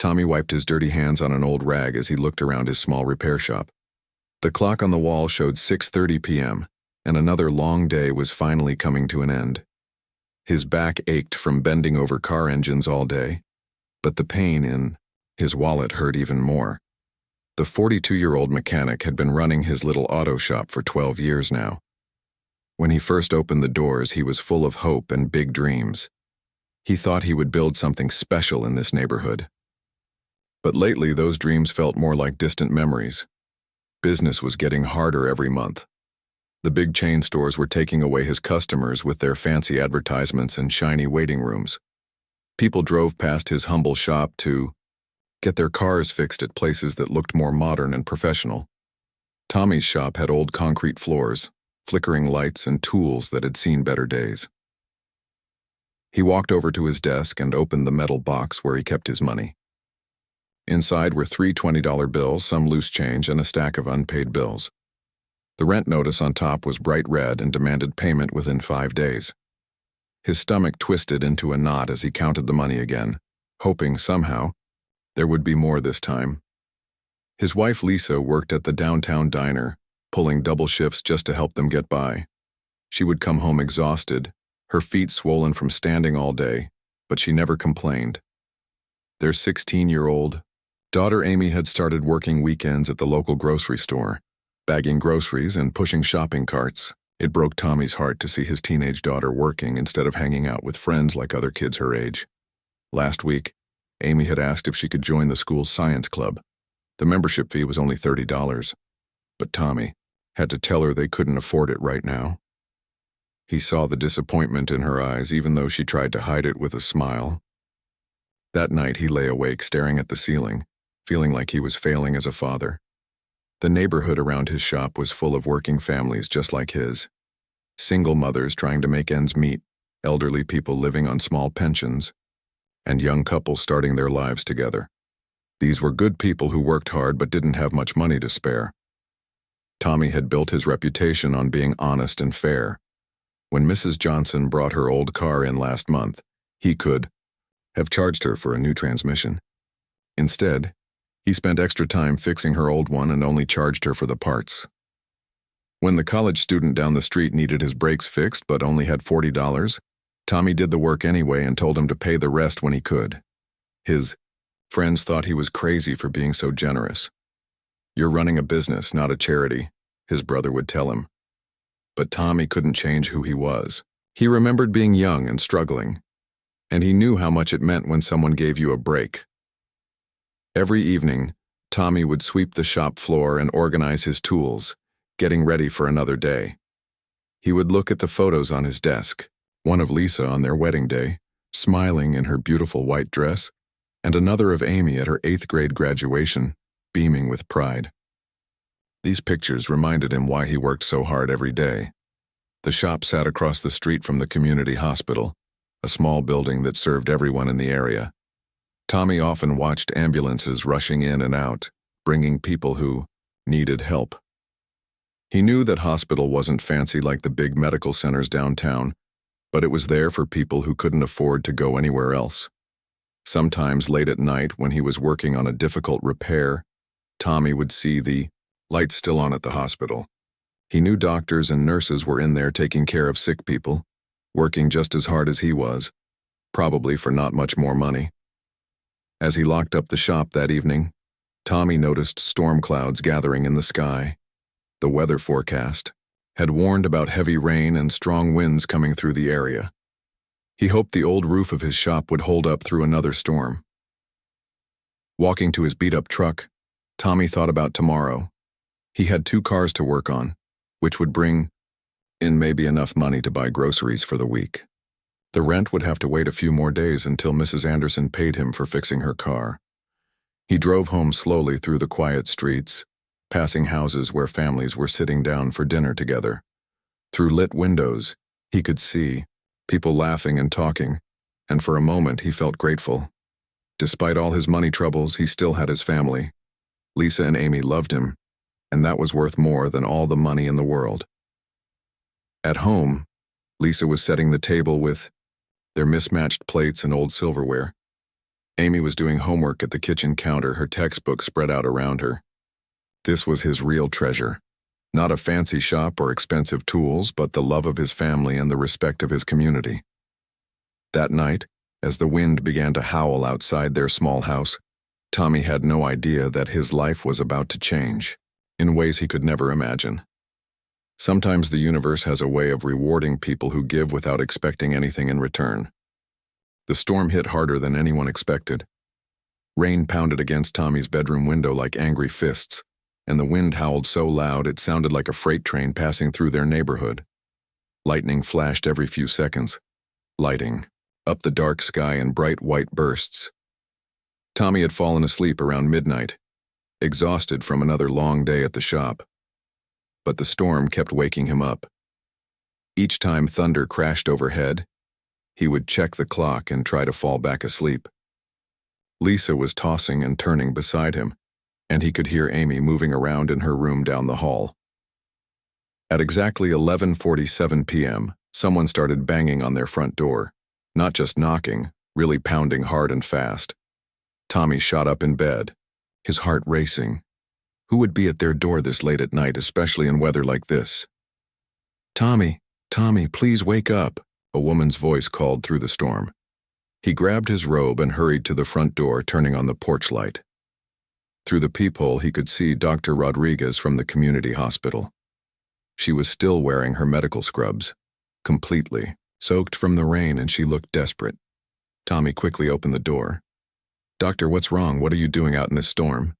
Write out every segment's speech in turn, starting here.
Tommy wiped his dirty hands on an old rag as he looked around his small repair shop. The clock on the wall showed 6:30 p.m., and another long day was finally coming to an end. His back ached from bending over car engines all day, but the pain in his wallet hurt even more. The 42-year-old mechanic had been running his little auto shop for 12 years now. When he first opened the doors, he was full of hope and big dreams. He thought he would build something special in this neighborhood. But lately, those dreams felt more like distant memories. Business was getting harder every month. The big chain stores were taking away his customers with their fancy advertisements and shiny waiting rooms. People drove past his humble shop to get their cars fixed at places that looked more modern and professional. Tommy's shop had old concrete floors, flickering lights, and tools that had seen better days. He walked over to his desk and opened the metal box where he kept his money. Inside were 3 $20 bills, some loose change, and a stack of unpaid bills. The rent notice on top was bright red and demanded payment within 5 days. His stomach twisted into a knot as he counted the money again, hoping somehow there would be more this time. His wife Lisa worked at the downtown diner, pulling double shifts just to help them get by. She would come home exhausted, her feet swollen from standing all day, but she never complained. Their 16-year-old daughter Amy had started working weekends at the local grocery store, bagging groceries and pushing shopping carts. It broke Tommy's heart to see his teenage daughter working instead of hanging out with friends like other kids her age. Last week, Amy had asked if she could join the school's science club. The membership fee was only $30, but Tommy had to tell her they couldn't afford it right now. He saw the disappointment in her eyes, even though she tried to hide it with a smile. That night he lay awake staring at the ceiling, feeling like he was failing as a father. The neighborhood around his shop was full of working families just like his. Single mothers trying to make ends meet, elderly people living on small pensions, and young couples starting their lives together. These were good people who worked hard but didn't have much money to spare. Tommy had built his reputation on being honest and fair. When Mrs. Johnson brought her old car in last month, he could have charged her for a new transmission. Instead, he spent extra time fixing her old one and only charged her for the parts. When the college student down the street needed his brakes fixed but only had $40, Tommy did the work anyway and told him to pay the rest when he could. His friends thought he was crazy for being so generous. "You're running a business, not a charity," his brother would tell him. But Tommy couldn't change who he was. He remembered being young and struggling, and he knew how much it meant when someone gave you a break. Every evening, Tommy would sweep the shop floor and organize his tools, getting ready for another day. He would look at the photos on his desk, one of Lisa on their wedding day, smiling in her beautiful white dress, and another of Amy at her 8th grade graduation, beaming with pride. These pictures reminded him why he worked so hard every day. The shop sat across the street from the community hospital, a small building that served everyone in the area. Tommy often watched ambulances rushing in and out, bringing people who needed help. He knew that hospital wasn't fancy like the big medical centers downtown, but it was there for people who couldn't afford to go anywhere else. Sometimes late at night, when he was working on a difficult repair, Tommy would see the lights still on at the hospital. He knew doctors and nurses were in there taking care of sick people, working just as hard as he was, probably for not much more money. As he locked up the shop that evening, Tommy noticed storm clouds gathering in the sky. The weather forecast had warned about heavy rain and strong winds coming through the area. He hoped the old roof of his shop would hold up through another storm. Walking to his beat-up truck, Tommy thought about tomorrow. He had 2 cars to work on, which would bring in maybe enough money to buy groceries for the week. The rent would have to wait a few more days until Mrs. Anderson paid him for fixing her car. He drove home slowly through the quiet streets, passing houses where families were sitting down for dinner together. Through lit windows, he could see people laughing and talking, and for a moment he felt grateful. Despite all his money troubles, he still had his family. Lisa and Amy loved him, and that was worth more than all the money in the world. At home, Lisa was setting the table with their mismatched plates and old silverware. Amy was doing homework at the kitchen counter, her textbook spread out around her. This was his real treasure. Not a fancy shop or expensive tools, but the love of his family and the respect of his community. That night, as the wind began to howl outside their small house, Tommy had no idea that his life was about to change, in ways he could never imagine. Sometimes the universe has a way of rewarding people who give without expecting anything in return. The storm hit harder than anyone expected. Rain pounded against Tommy's bedroom window like angry fists, and the wind howled so loud it sounded like a freight train passing through their neighborhood. Lightning flashed every few seconds, lighting up the dark sky in bright white bursts. Tommy had fallen asleep around midnight, exhausted from another long day at the shop. But the storm kept waking him up. Each time thunder crashed overhead, he would check the clock and try to fall back asleep. Lisa was tossing and turning beside him, and he could hear Amy moving around in her room down the hall. At exactly 11:47 p.m., someone started banging on their front door. Not just knocking, really pounding hard and fast. Tommy shot up in bed, his heart racing. Who would be at their door this late at night, especially in weather like this? "Tommy, Tommy, please wake up," a woman's voice called through the storm. He grabbed his robe and hurried to the front door, turning on the porch light. Through the peephole, he could see Dr. Rodriguez from the community hospital. She was still wearing her medical scrubs, completely soaked from the rain, and she looked desperate. Tommy quickly opened the door. "Doctor, what's wrong? What are you doing out in this storm?"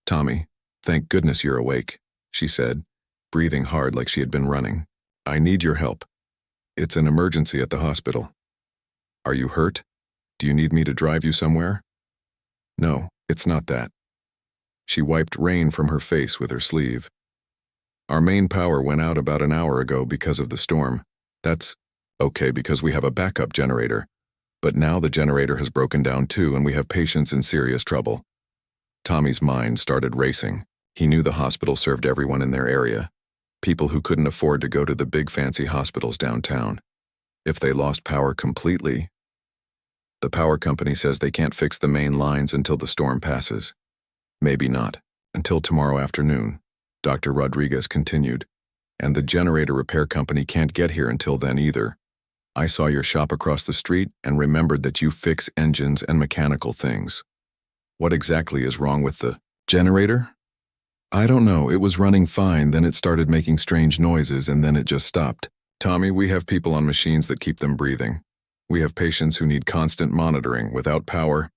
"Tommy, thank goodness you're awake," she said, breathing hard like she had been running. "I need your help. It's an emergency at the hospital." "Are you hurt? Do you need me to drive you somewhere?" "No, it's not that." She wiped rain from her face with her sleeve. "Our main power went out about an hour ago because of the storm. That's okay because we have a backup generator. But now the generator has broken down too, and we have patients in serious trouble." Tommy's mind started racing. He knew the hospital served everyone in their area, people who couldn't afford to go to the big fancy hospitals downtown. If they lost power completely, the power company says they can't fix the main lines until the storm passes. Maybe not, until tomorrow afternoon, Dr. Rodriguez continued, and the generator repair company can't get here until then either. I saw your shop across the street and remembered that you fix engines and mechanical things. What exactly is wrong with the generator? I don't know. It was running fine, then it started making strange noises, and then it just stopped. Tommy, we have people on machines that keep them breathing. We have patients who need constant monitoring. Without power.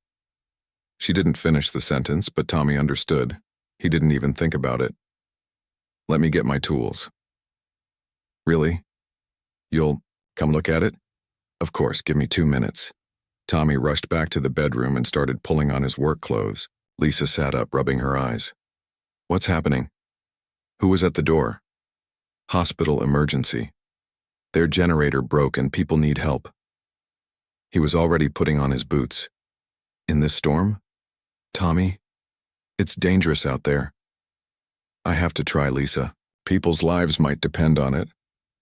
She didn't finish the sentence, but Tommy understood. He didn't even think about it. Let me get my tools. Really? You'll come look at it? Of course, give me 2 minutes. Tommy rushed back to the bedroom and started pulling on his work clothes. Lisa sat up, rubbing her eyes. What's happening? Who was at the door? Hospital emergency. Their generator broke and people need help. He was already putting on his boots. In this storm? Tommy, it's dangerous out there. I have to try, Lisa. People's lives might depend on it.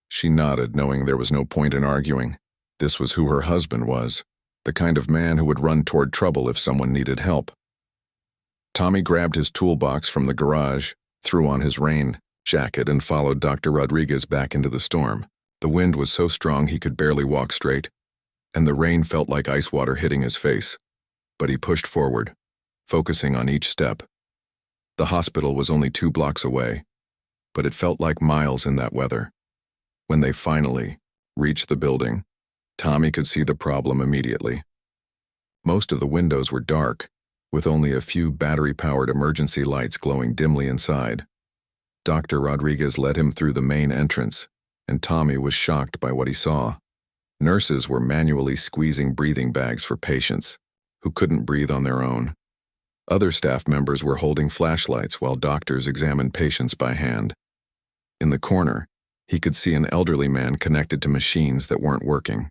She nodded, knowing there was no point in arguing. This was who her husband was, the kind of man who would run toward trouble if someone needed help. Tommy grabbed his toolbox from the garage, threw on his rain jacket, and followed Dr. Rodriguez back into the storm. The wind was so strong he could barely walk straight, and the rain felt like ice water hitting his face. But he pushed forward, focusing on each step. The hospital was only 2 blocks away, but it felt like miles in that weather. When they finally reached the building, Tommy could see the problem immediately. Most of the windows were dark, with only a few battery-powered emergency lights glowing dimly inside. Dr. Rodriguez led him through the main entrance, and Tommy was shocked by what he saw. Nurses were manually squeezing breathing bags for patients who couldn't breathe on their own. Other staff members were holding flashlights while doctors examined patients by hand. In the corner, he could see an elderly man connected to machines that weren't working.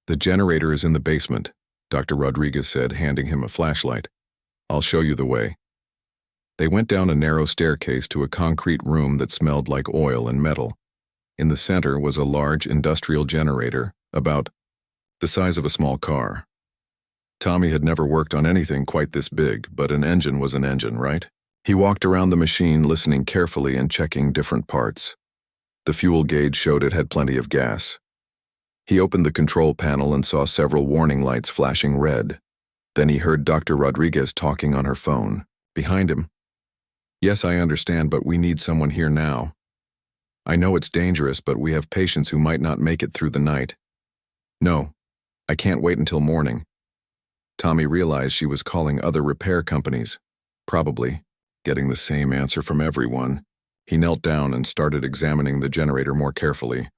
The generator is in the basement, Dr. Rodriguez said, handing him a flashlight. I'll show you the way. They went down a narrow staircase to a concrete room that smelled like oil and metal. In the center was a large industrial generator, about the size of a small car. Tommy had never worked on anything quite this big, but an engine was an engine, right? He walked around the machine, listening carefully and checking different parts. The fuel gauge showed it had plenty of gas. He opened the control panel and saw several warning lights flashing red. Then he heard Dr. Rodriguez talking on her phone. Behind him. "Yes, I understand, but we need someone here now. I know it's dangerous, but we have patients who might not make it through the night." "No, I can't wait until morning." Tommy realized she was calling other repair companies, probably getting the same answer from everyone. He knelt down and started examining the generator more carefully.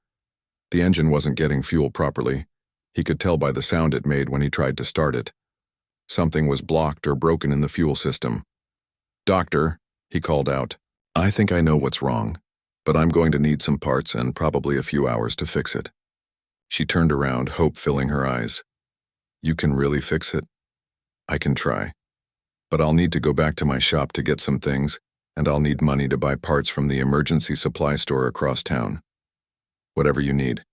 The engine wasn't getting fuel properly. He could tell by the sound it made when he tried to start it. Something was blocked or broken in the fuel system. "Doctor," he called out, "I think I know what's wrong, but I'm going to need some parts and probably a few hours to fix it." She turned around, hope filling her eyes. "You can really fix it?" "I can try. But I'll need to go back to my shop to get some things, and I'll need money to buy parts from the emergency supply store across town. Whatever you need.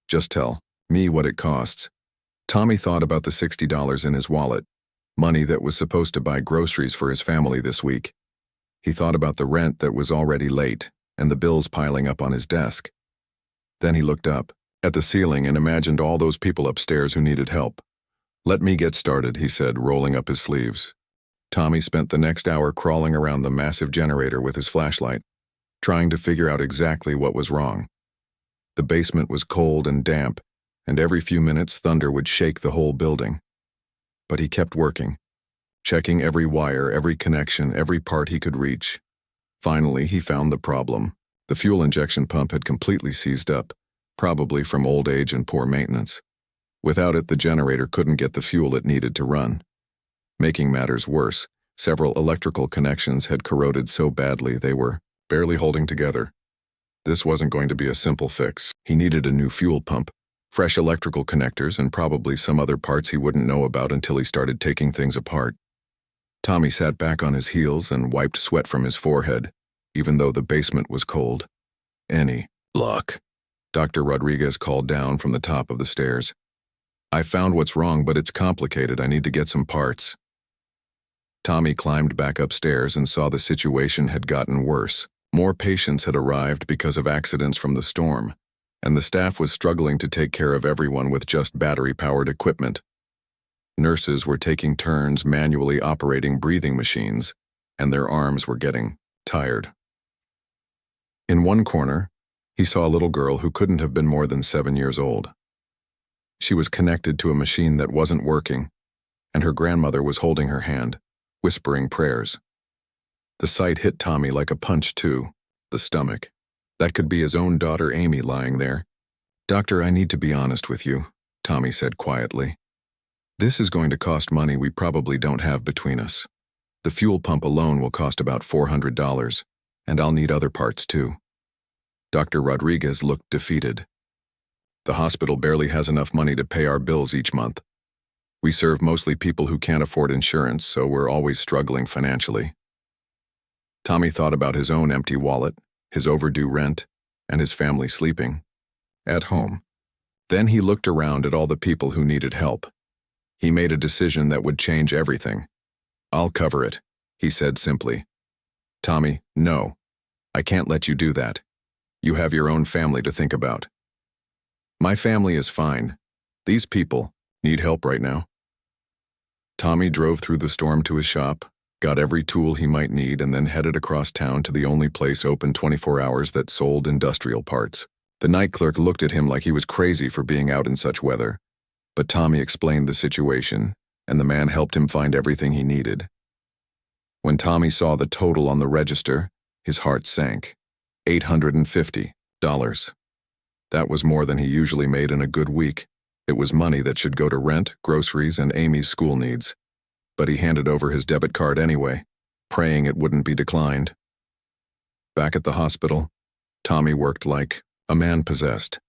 Just tell me what it costs." Tommy thought about the $60 in his wallet, money that was supposed to buy groceries for his family this week. He thought about the rent that was already late and the bills piling up on his desk. Then he looked up at the ceiling and imagined all those people upstairs who needed help. "Let me get started," he said, rolling up his sleeves. Tommy spent the next hour crawling around the massive generator with his flashlight, trying to figure out exactly what was wrong. The basement was cold and damp, and every few minutes thunder would shake the whole building. But he kept working, checking every wire, every connection, every part he could reach. Finally, he found the problem. The fuel injection pump had completely seized up, probably from old age and poor maintenance. Without it, the generator couldn't get the fuel it needed to run. Making matters worse, several electrical connections had corroded so badly they were barely holding together. This wasn't going to be a simple fix. He needed a new fuel pump, fresh electrical connectors, and probably some other parts he wouldn't know about until he started taking things apart. Tommy sat back on his heels and wiped sweat from his forehead, even though the basement was cold. "Any luck?" Dr. Rodriguez called down from the top of the stairs. "I found what's wrong, but it's complicated. I need to get some parts." Tommy climbed back upstairs and saw the situation had gotten worse. More patients had arrived because of accidents from the storm, and the staff was struggling to take care of everyone with just battery-powered equipment. Nurses were taking turns manually operating breathing machines, and their arms were getting tired. In one corner, he saw a little girl who couldn't have been more than 7 years old. She was connected to a machine that wasn't working, and her grandmother was holding her hand, whispering prayers. The sight hit Tommy like a punch to the stomach. That could be his own daughter Amy lying there. "Doctor, I need to be honest with you," Tommy said quietly. "This is going to cost money we probably don't have between us. The fuel pump alone will cost about $400, and I'll need other parts too." Dr. Rodriguez looked defeated. "The hospital barely has enough money to pay our bills each month. We serve mostly people who can't afford insurance, so we're always struggling financially." Tommy thought about his own empty wallet, his overdue rent, and his family sleeping at home. Then he looked around at all the people who needed help. He made a decision that would change everything. "I'll cover it," he said simply. "Tommy, no. I can't let you do that. You have your own family to think about." "My family is fine. These people need help right now." Tommy drove through the storm to his shop, got every tool he might need, and then headed across town to the only place open 24 hours that sold industrial parts. The night clerk looked at him like he was crazy for being out in such weather, but Tommy explained the situation, and the man helped him find everything he needed. When Tommy saw the total on the register, his heart sank. $850. That was more than he usually made in a good week. It was money that should go to rent, groceries, and Amy's school needs. But he handed over his debit card anyway, praying it wouldn't be declined. Back at the hospital, Tommy worked like a man possessed.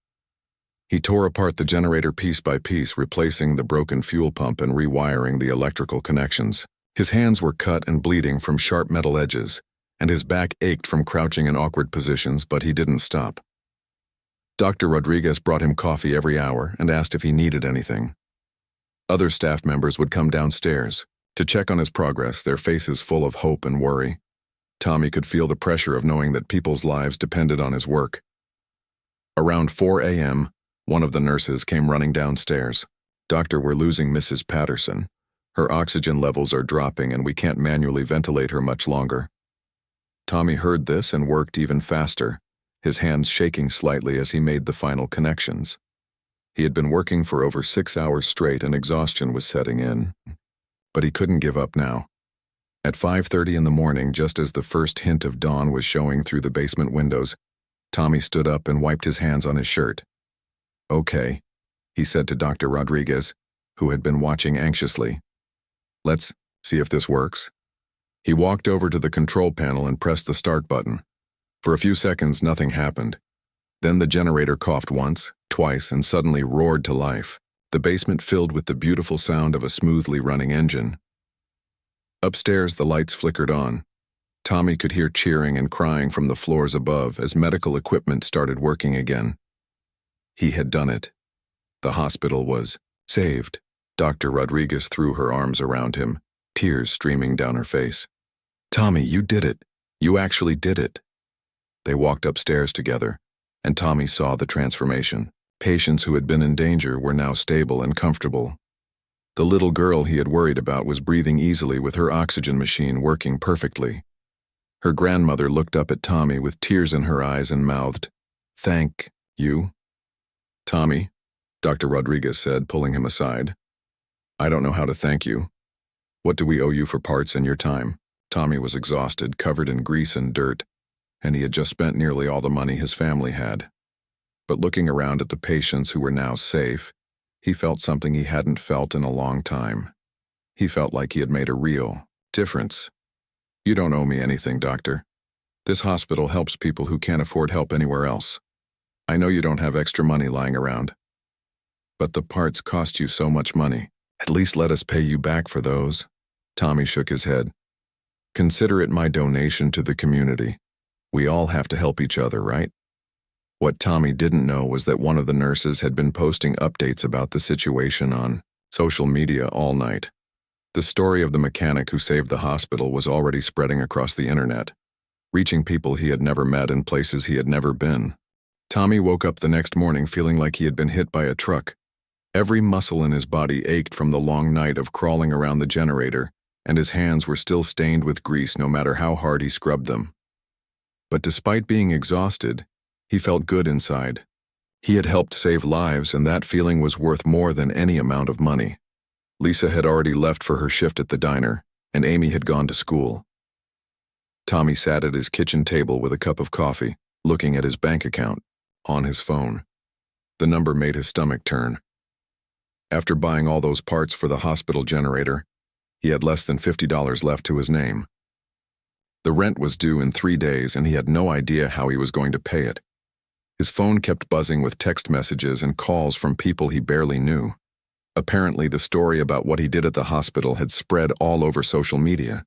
He tore apart the generator piece by piece, replacing the broken fuel pump and rewiring the electrical connections. His hands were cut and bleeding from sharp metal edges, and his back ached from crouching in awkward positions, but he didn't stop. Dr. Rodriguez brought him coffee every hour and asked if he needed anything. Other staff members would come downstairs to check on his progress, their faces full of hope and worry. Tommy could feel the pressure of knowing that people's lives depended on his work. Around 4 a.m., one of the nurses came running downstairs. "Doctor, we're losing Mrs. Patterson. Her oxygen levels are dropping and we can't manually ventilate her much longer." Tommy heard this and worked even faster, his hands shaking slightly as he made the final connections. He had been working for over 6 hours straight and exhaustion was setting in. But he couldn't give up now. At 5:30 in the morning, just as the first hint of dawn was showing through the basement windows, Tommy stood up and wiped his hands on his shirt. "Okay," he said to Dr. Rodriguez, who had been watching anxiously. "Let's see if this works." He walked over to the control panel and pressed the start button. For a few seconds, nothing happened. Then the generator coughed once, twice, and suddenly roared to life, the basement filled with the beautiful sound of a smoothly running engine. Upstairs, the lights flickered on. Tommy could hear cheering and crying from the floors above as medical equipment started working again. He had done it. The hospital was saved. Dr. Rodriguez threw her arms around him, tears streaming down her face. "Tommy, you did it. You actually did it." They walked upstairs together, and Tommy saw the transformation. Patients who had been in danger were now stable and comfortable. The little girl he had worried about was breathing easily with her oxygen machine working perfectly. Her grandmother looked up at Tommy with tears in her eyes and mouthed, "Thank you." "Tommy," Dr. Rodriguez said, pulling him aside, "I don't know how to thank you. What do we owe you for parts and your time?" Tommy was exhausted, covered in grease and dirt, and he had just spent nearly all the money his family had. But looking around at the patients who were now safe, he felt something he hadn't felt in a long time. He felt like he had made a real difference. "You don't owe me anything, doctor. This hospital helps people who can't afford help anywhere else. I know you don't have extra money lying around. But the parts cost you so much money. At least let us pay you back for those." Tommy shook his head. "Consider it my donation to the community. We all have to help each other, right?" What Tommy didn't know was that one of the nurses had been posting updates about the situation on social media all night. The story of the mechanic who saved the hospital was already spreading across the internet, reaching people he had never met in places he had never been. Tommy woke up the next morning feeling like he had been hit by a truck. Every muscle in his body ached from the long night of crawling around the generator, and his hands were still stained with grease no matter how hard he scrubbed them. But despite being exhausted, he felt good inside. He had helped save lives, and that feeling was worth more than any amount of money. Lisa had already left for her shift at the diner, and Amy had gone to school. Tommy sat at his kitchen table with a cup of coffee, looking at his bank account, on his phone. The number made his stomach turn. After buying all those parts for the hospital generator, he had less than $50 left to his name. The rent was due in 3 days, and he had no idea how he was going to pay it. His phone kept buzzing with text messages and calls from people he barely knew. Apparently, the story about what he did at the hospital had spread all over social media.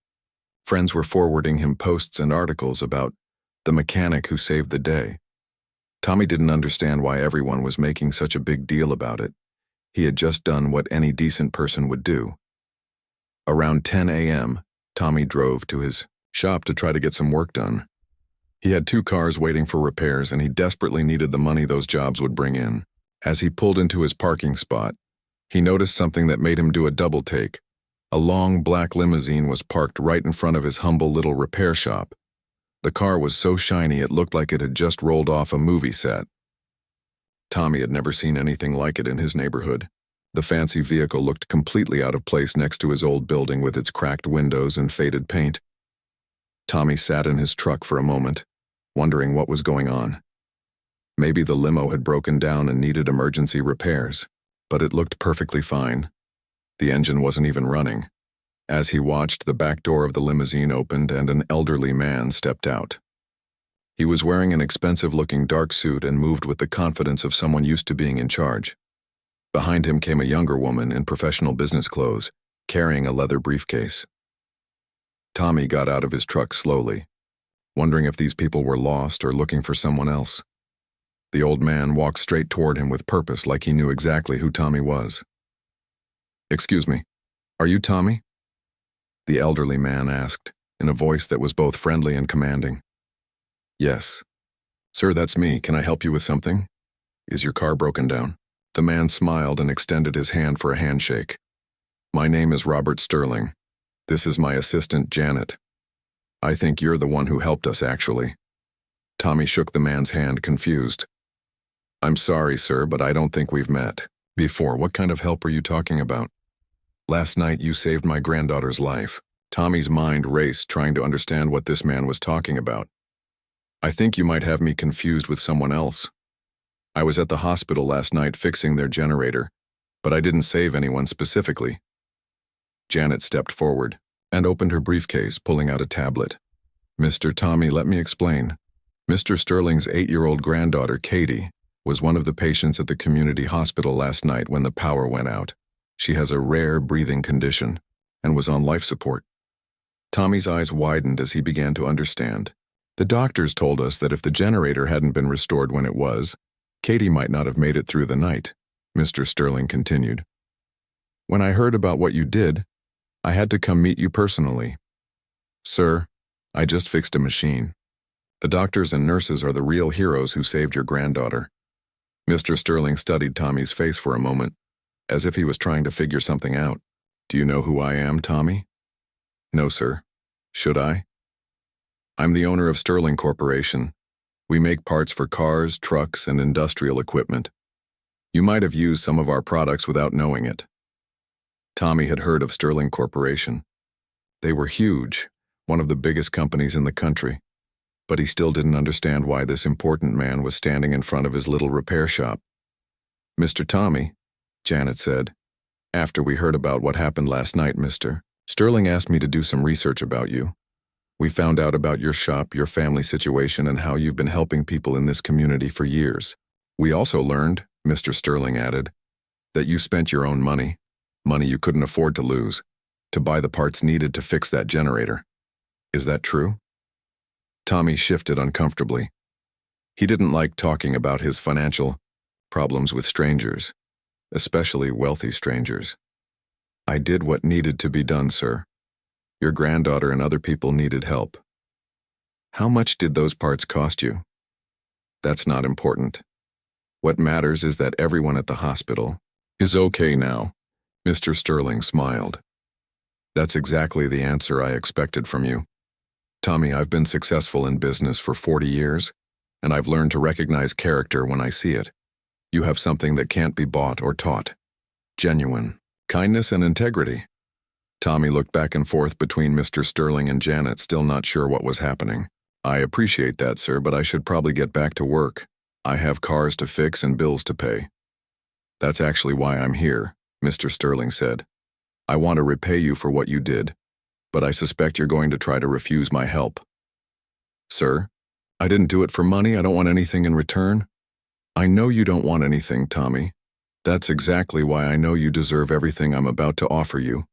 Friends were forwarding him posts and articles about the mechanic who saved the day. Tommy didn't understand why everyone was making such a big deal about it. He had just done what any decent person would do. Around 10 a.m., Tommy drove to his shop to try to get some work done. He had 2 cars waiting for repairs, and he desperately needed the money those jobs would bring in. As he pulled into his parking spot, he noticed something that made him do a double take. A long black limousine was parked right in front of his humble little repair shop. The car was so shiny it looked like it had just rolled off a movie set. Tommy had never seen anything like it in his neighborhood. The fancy vehicle looked completely out of place next to his old building with its cracked windows and faded paint. Tommy sat in his truck for a moment, wondering what was going on. Maybe the limo had broken down and needed emergency repairs, but it looked perfectly fine. The engine wasn't even running. As he watched, the back door of the limousine opened and an elderly man stepped out. He was wearing an expensive-looking dark suit and moved with the confidence of someone used to being in charge. Behind him came a younger woman in professional business clothes, carrying a leather briefcase. Tommy got out of his truck slowly, wondering if these people were lost or looking for someone else. The old man walked straight toward him with purpose, like he knew exactly who Tommy was. "Excuse me, are you Tommy?" the elderly man asked, in a voice that was both friendly and commanding. "Yes. Sir, that's me. Can I help you with something? Is your car broken down?" The man smiled and extended his hand for a handshake. "My name is Robert Sterling. This is my assistant, Janet. I think you're the one who helped us, actually." Tommy shook the man's hand, confused. "I'm sorry, sir, but I don't think we've met before. What kind of help are you talking about?" "Last night you saved my granddaughter's life." Tommy's mind raced, trying to understand what this man was talking about. "I think you might have me confused with someone else. I was at the hospital last night fixing their generator, but I didn't save anyone specifically." Janet stepped forward and opened her briefcase, pulling out a tablet. "Mr. Tommy, let me explain. Mr. Sterling's 8-year-old granddaughter, Katie, was one of the patients at the community hospital last night when the power went out. She has a rare breathing condition and was on life support." Tommy's eyes widened as he began to understand. "The doctors told us that if the generator hadn't been restored when it was, Katie might not have made it through the night," Mr. Sterling continued. "When I heard about what you did, I had to come meet you personally. Sir, I just fixed a machine. The doctors and nurses are the real heroes who saved your granddaughter." Mr. Sterling studied Tommy's face for a moment, as if he was trying to figure something out. "Do you know who I am, Tommy?" "No, sir. Should I?" "I'm the owner of Sterling Corporation. We make parts for cars, trucks, and industrial equipment. You might have used some of our products without knowing it." Tommy had heard of Sterling Corporation. They were huge, one of the biggest companies in the country, but he still didn't understand why this important man was standing in front of his little repair shop. "Mr. Tommy," Janet said, "after we heard about what happened last night, Mr. Sterling asked me to do some research about you. We found out about your shop, your family situation, and how you've been helping people in this community for years. We also learned," Mr. Sterling added, "that you spent your own money you couldn't afford to lose, to buy the parts needed to fix that generator. Is that true?" Tommy shifted uncomfortably. He didn't like talking about his financial problems with strangers, especially wealthy strangers. "I did what needed to be done, sir. Your granddaughter and other people needed help." "How much did those parts cost you?" "That's not important. What matters is that everyone at the hospital is okay now." Mr. Sterling smiled. "That's exactly the answer I expected from you. Tommy, I've been successful in business for 40 years, and I've learned to recognize character when I see it. You have something that can't be bought or taught. Genuine kindness and integrity." Tommy looked back and forth between Mr. Sterling and Janet, still not sure what was happening. "I appreciate that, sir, but I should probably get back to work. I have cars to fix and bills to pay." "That's actually why I'm here," Mr. Sterling said. "I want to repay you for what you did, but I suspect you're going to try to refuse my help." "Sir, I didn't do it for money. I don't want anything in return." "I know you don't want anything, Tommy. That's exactly why I know you deserve everything I'm about to offer you."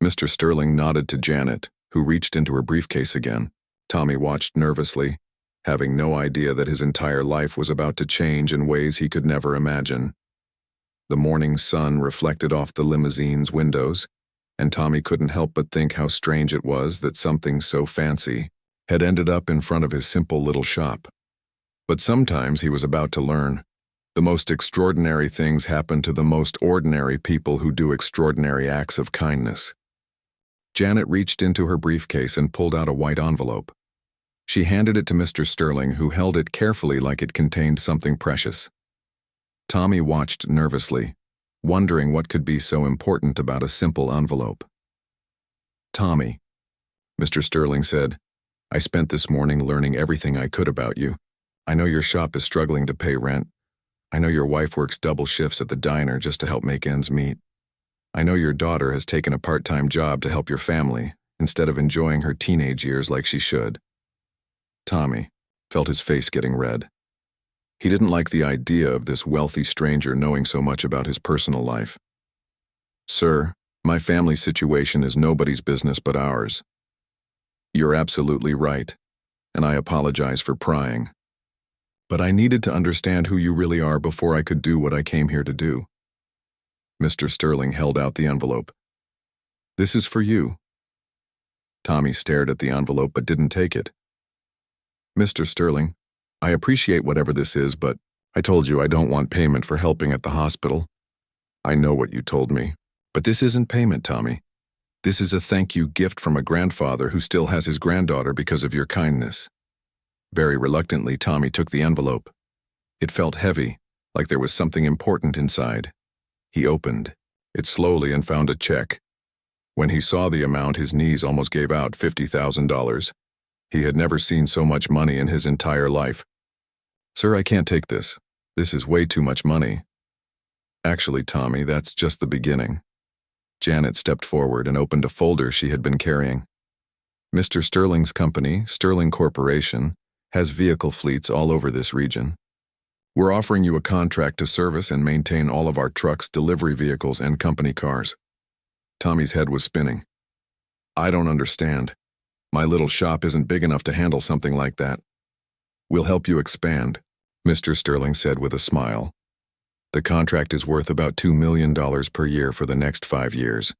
Mr. Sterling nodded to Janet, who reached into her briefcase again. Tommy watched nervously, having no idea that his entire life was about to change in ways he could never imagine. The morning sun reflected off the limousine's windows, and Tommy couldn't help but think how strange it was that something so fancy had ended up in front of his simple little shop. But sometimes, he was about to learn, the most extraordinary things happen to the most ordinary people who do extraordinary acts of kindness. Janet reached into her briefcase and pulled out a white envelope. She handed it to Mr. Sterling, who held it carefully like it contained something precious. Tommy watched nervously, wondering what could be so important about a simple envelope. "Tommy," Mr. Sterling said, "I spent this morning learning everything I could about you. I know your shop is struggling to pay rent. I know your wife works double shifts at the diner just to help make ends meet. I know your daughter has taken a part-time job to help your family, instead of enjoying her teenage years like she should." Tommy felt his face getting red. He didn't like the idea of this wealthy stranger knowing so much about his personal life. "Sir, my family situation is nobody's business but ours." "You're absolutely right, and I apologize for prying. But I needed to understand who you really are before I could do what I came here to do." Mr. Sterling held out the envelope. "This is for you." Tommy stared at the envelope but didn't take it. "Mr. Sterling, I appreciate whatever this is, but I told you I don't want payment for helping at the hospital." "I know what you told me. But this isn't payment, Tommy. This is a thank you gift from a grandfather who still has his granddaughter because of your kindness." Very reluctantly, Tommy took the envelope. It felt heavy, like there was something important inside. He opened it slowly and found a check. When he saw the amount, his knees almost gave out. $50,000. He had never seen so much money in his entire life. "Sir, I can't take this. This is way too much money." "Actually, Tommy, that's just the beginning." Janet stepped forward and opened a folder she had been carrying. "Mr. Sterling's company, Sterling Corporation, has vehicle fleets all over this region. We're offering you a contract to service and maintain all of our trucks, delivery vehicles, and company cars." Tommy's head was spinning. "I don't understand. My little shop isn't big enough to handle something like that." "We'll help you expand," Mr. Sterling said with a smile. "The contract is worth about $2 million per year for the next 5 years.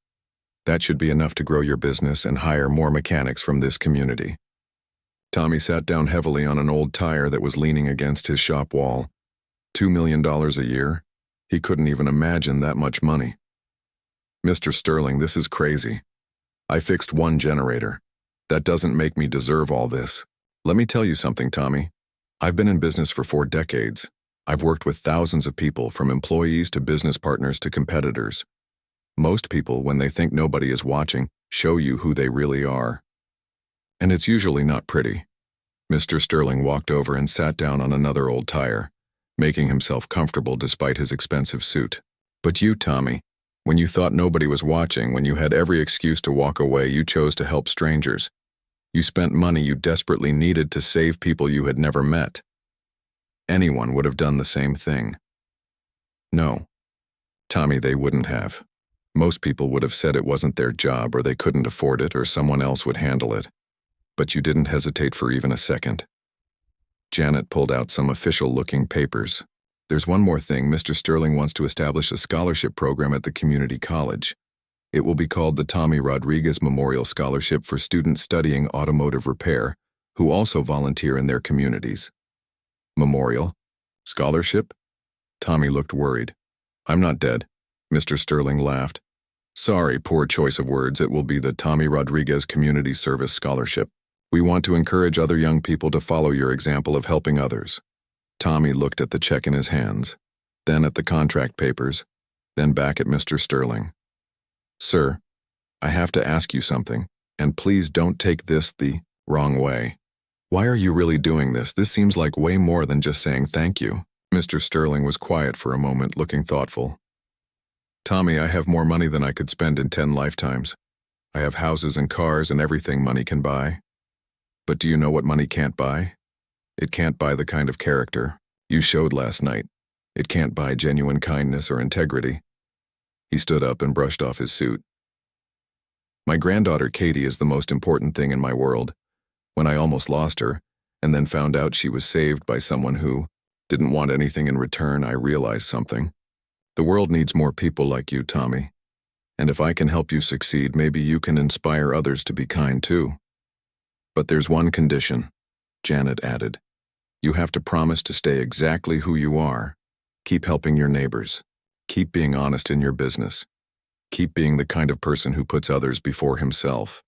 That should be enough to grow your business and hire more mechanics from this community." Tommy sat down heavily on an old tire that was leaning against his shop wall. $2 million a year? He couldn't even imagine that much money. "Mr. Sterling, this is crazy. I fixed one generator. That doesn't make me deserve all this. Let me tell you something, Tommy. I've been in business for 4 decades. I've worked with thousands of people, from employees to business partners to competitors. Most people, when they think nobody is watching, show you who they really are. And it's usually not pretty." Mr. Sterling walked over and sat down on another old tire, making himself comfortable despite his expensive suit. "But you, Tommy, when you thought nobody was watching, when you had every excuse to walk away, you chose to help strangers. You spent money you desperately needed to save people you had never met. Anyone would have done the same thing." "No, Tommy, they wouldn't have. Most people would have said it wasn't their job, or they couldn't afford it, or someone else would handle it. But you didn't hesitate for even a second." Janet pulled out some official-looking papers. "There's one more thing. Mr. Sterling wants to establish a scholarship program at the community college. It will be called the Tommy Rodriguez Memorial Scholarship for students studying automotive repair who also volunteer in their communities." "Memorial? Scholarship?" Tommy looked worried. "I'm not dead." Mr. Sterling laughed. "Sorry, poor choice of words. It will be the Tommy Rodriguez Community Service Scholarship. We want to encourage other young people to follow your example of helping others." Tommy looked at the check in his hands, then at the contract papers, then back at Mr. Sterling. "Sir, I have to ask you something, and please don't take this the wrong way. Why are you really doing this? This seems like way more than just saying thank you." Mr. Sterling was quiet for a moment, looking thoughtful. "Tommy, I have more money than I could spend in 10 lifetimes. I have houses and cars and everything money can buy. But do you know what money can't buy? It can't buy the kind of character you showed last night. It can't buy genuine kindness or integrity." He stood up and brushed off his suit. "My granddaughter Katie is the most important thing in my world. When I almost lost her, and then found out she was saved by someone who didn't want anything in return, I realized something. The world needs more people like you, Tommy. And if I can help you succeed, maybe you can inspire others to be kind too. But there's one condition," Janet added. "You have to promise to stay exactly who you are. Keep helping your neighbors. Keep being honest in your business. Keep being the kind of person who puts others before himself."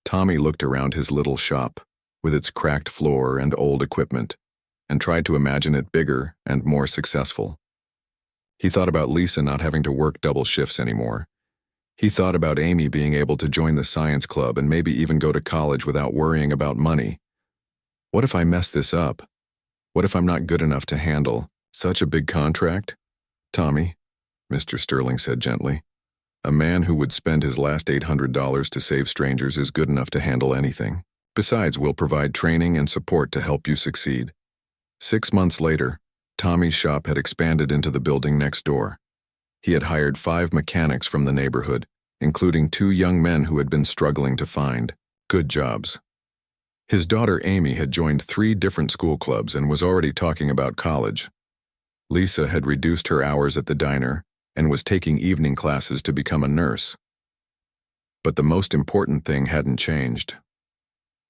Tommy looked around his little shop, with its cracked floor and old equipment, and tried to imagine it bigger and more successful. He thought about Lisa not having to work double shifts anymore. He thought about Amy being able to join the science club and maybe even go to college without worrying about money. What if I mess this up? What if I'm not good enough to handle such a big contract? "Tommy," Mr. Sterling said gently, "a man who would spend his last $800 to save strangers is good enough to handle anything. Besides, we'll provide training and support to help you succeed." 6 months later, Tommy's shop had expanded into the building next door. He had hired 5 mechanics from the neighborhood, including 2 young men who had been struggling to find good jobs. His daughter Amy had joined 3 different school clubs and was already talking about college. Lisa had reduced her hours at the diner and was taking evening classes to become a nurse. But the most important thing hadn't changed.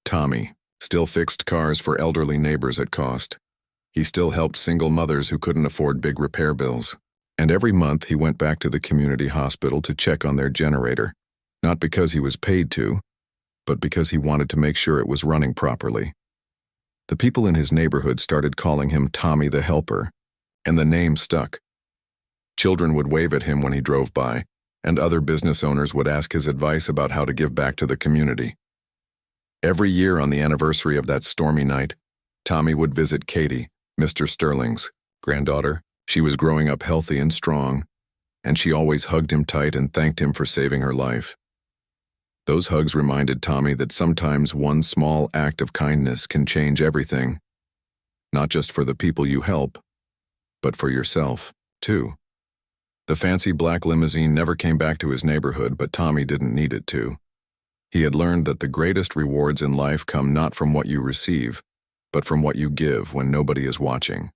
Tommy still fixed cars for elderly neighbors at cost. He still helped single mothers who couldn't afford big repair bills. And every month he went back to the community hospital to check on their generator, not because he was paid to, but because he wanted to make sure it was running properly. The people in his neighborhood started calling him Tommy the Helper, and the name stuck. Children would wave at him when he drove by, and other business owners would ask his advice about how to give back to the community. Every year on the anniversary of that stormy night, Tommy would visit Katie, Mr. Sterling's granddaughter. She was growing up healthy and strong, and she always hugged him tight and thanked him for saving her life. Those hugs reminded Tommy that sometimes one small act of kindness can change everything, not just for the people you help, but for yourself, too. The fancy black limousine never came back to his neighborhood, but Tommy didn't need it to. He had learned that the greatest rewards in life come not from what you receive, but from what you give when nobody is watching.